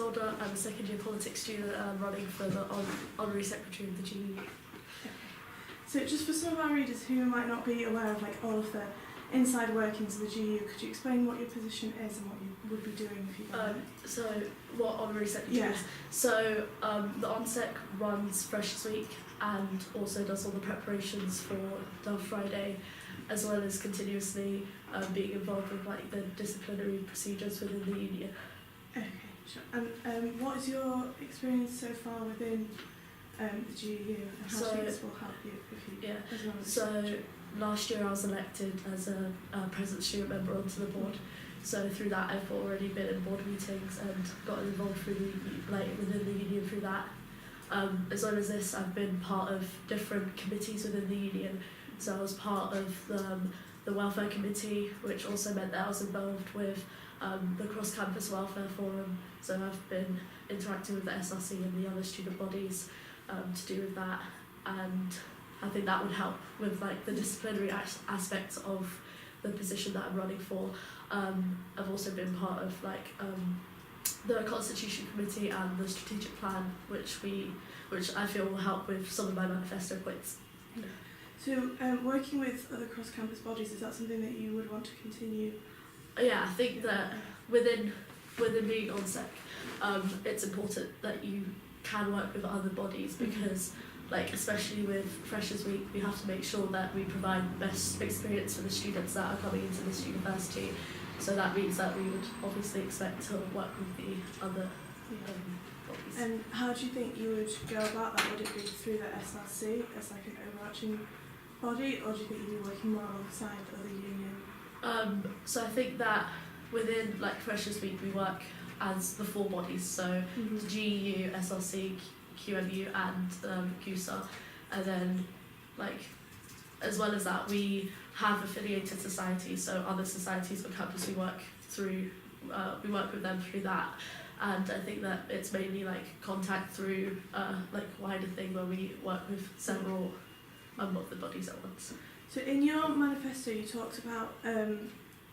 Matilda. I'm a second year politics student and I'm running for the Honorary Secretary of the GUU. So just for some of our readers who might not be aware of all of the inside workings of the GUU, could you explain what your position is and what you would be doing if you got it? So what Honorary Secretary is? So the ONSEC runs Freshers Week and also does all the preparations for Dove Friday, as well as continuously being involved with the disciplinary procedures within the union. Okay, sure. And what is your experience so far within the GUU, and how do you think this will help you if you as well as so last year I was elected as a present student member onto the board. So through that I've already been in board meetings and gotten involved within the union through that. As well as this, I've been part of different committees within the union. So I was part of the welfare committee, which also meant that I was involved with the cross-campus welfare forum. So I've been interacting with the SRC and the other student bodies to do with that, and I think that would help with the disciplinary aspects of the position that I'm running for. I've also been part of the Constitution Committee and the strategic plan, which I feel will help with some of my manifesto points. So working with other cross-campus bodies, is that something that you would want to continue? Yeah, I think that within being ONSEC, it's important that you can work with other bodies because especially with Freshers Week, we have to make sure that we provide the best experience for the students that are coming into this university. So that means that we would obviously expect to work with the other bodies. And how do you think you would go about that? Would it be through the SRC as an overarching body, or do you think you'd be working more alongside other union? So I think that within Freshers Week we work as the four bodies, so the GUU, SRC, QMU and GUSA, and then as well as that we have affiliated societies, so other societies on campus we work with them through that, and I think that it's mainly contact through wider thing where we work with several of the bodies at once. So in your manifesto you talked about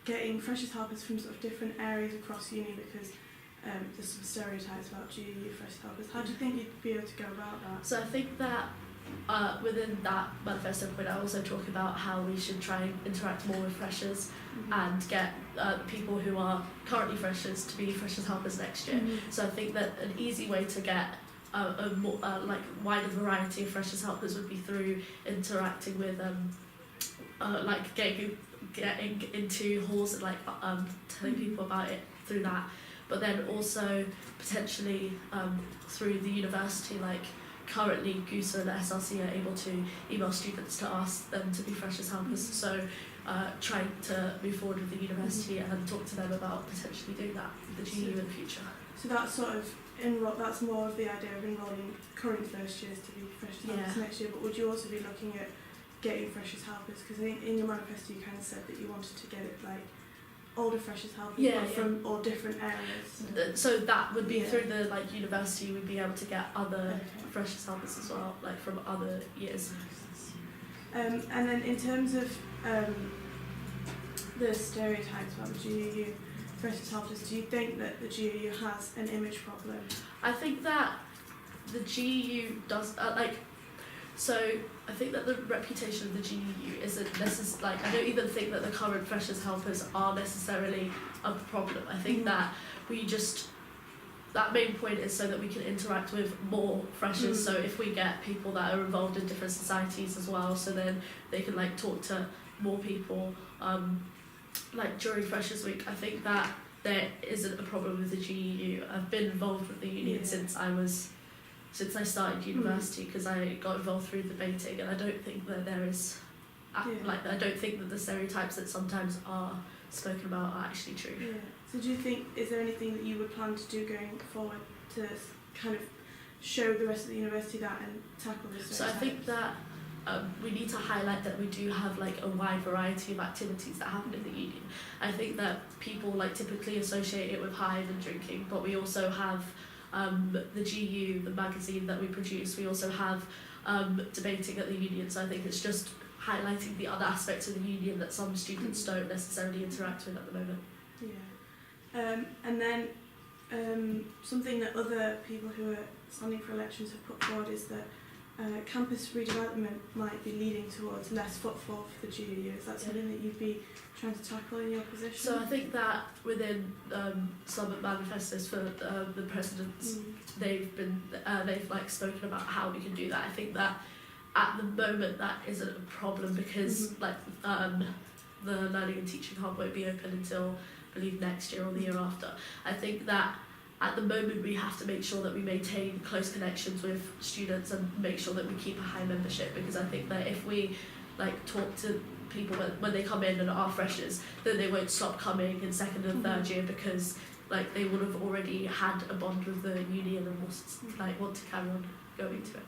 getting freshers helpers from sort of different areas across uni because there's some stereotypes about GUU freshers helpers. How do you think you'd be able to go about that? So I think that within that manifesto point I also talk about how we should try and interact more with freshers and get people who are currently freshers to be freshers helpers next year. So I think that an easy way to get a more wider variety of freshers helpers would be through interacting with getting into halls and telling people about it through that, but then also potentially through the university, currently GUSA and the SRC are able to email students to ask them to be freshers helpers, so trying to move forward with the university and talk to them about potentially doing that with the GUU in the future. So that's sort of that's more of the idea of enrolling current first years to be freshers helpers next year, but would you also be looking at getting freshers helpers? Because I think in your manifesto you kind of said that you wanted to get it older freshers helpers from all different areas. So that would be through the university, we'd be able to get other freshers helpers as well, from other years. And then in terms of the stereotypes about the GUU freshers helpers, do you think that the GUU has an image problem? I think that the GUU does so I think that the reputation of the GUU isn't necessarily, I don't even think that the current freshers helpers are necessarily a problem. I think that that main point is so that we can interact with more freshers, so if we get people that are involved in different societies as well, so then they can talk to more people during Freshers Week. I think that there isn't a problem with the GUU. I've been involved with the union since I started university, because I got involved through debating, and I don't think that there is I don't think that the stereotypes that sometimes are spoken about are actually true. Yeah. So do you think, is there anything that you would plan to do going forward to kind of show the rest of the university that and tackle this? So I think that we need to highlight that we do have a wide variety of activities that happen in the union. I think that people typically associate it with hive and drinking, but we also have the GUU, the magazine that we produce. We also have debating at the union, so I think it's just highlighting the other aspects of the union that some students don't necessarily interact with at the moment. Yeah. And then something that other people who are standing for elections have put forward is that campus redevelopment might be leading towards less footfall for the GUU. Is that something that you'd be trying to tackle in your position? So I think that within some manifestos for the presidents, they've like spoken about how we can do that. I think that at the moment that isn't a problem because like the learning and teaching hub won't be open until I believe next year or the year after. I think that at the moment we have to make sure that we maintain close connections with students and make sure that we keep a high membership, because I think that if we like talk to people when they come in and are freshers, then they won't stop coming in second and third year because like they would have already had a bond with the uni and then like want to carry on going to it.